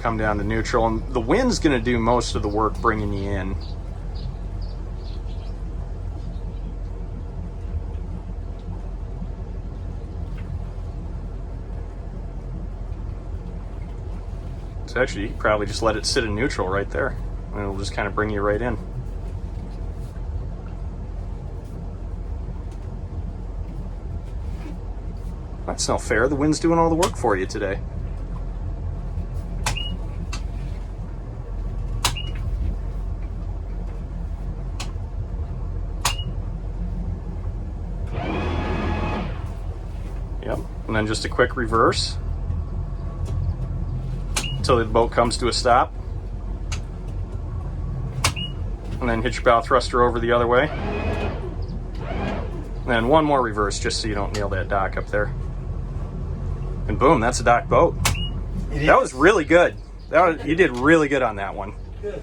come down to neutral, and the wind's going to do most of the work bringing you in. So actually, you could probably just let it sit in neutral right there, and it'll just kind of bring you right in. That's no fair. The wind's doing all the work for you today. Yep, and then just a quick reverse until the boat comes to a stop. And then hit your bow thruster over the other way. And then one more reverse just so you don't nail that dock up there. And boom, that's a dock boat. That was really good. You did really good on that one. Good.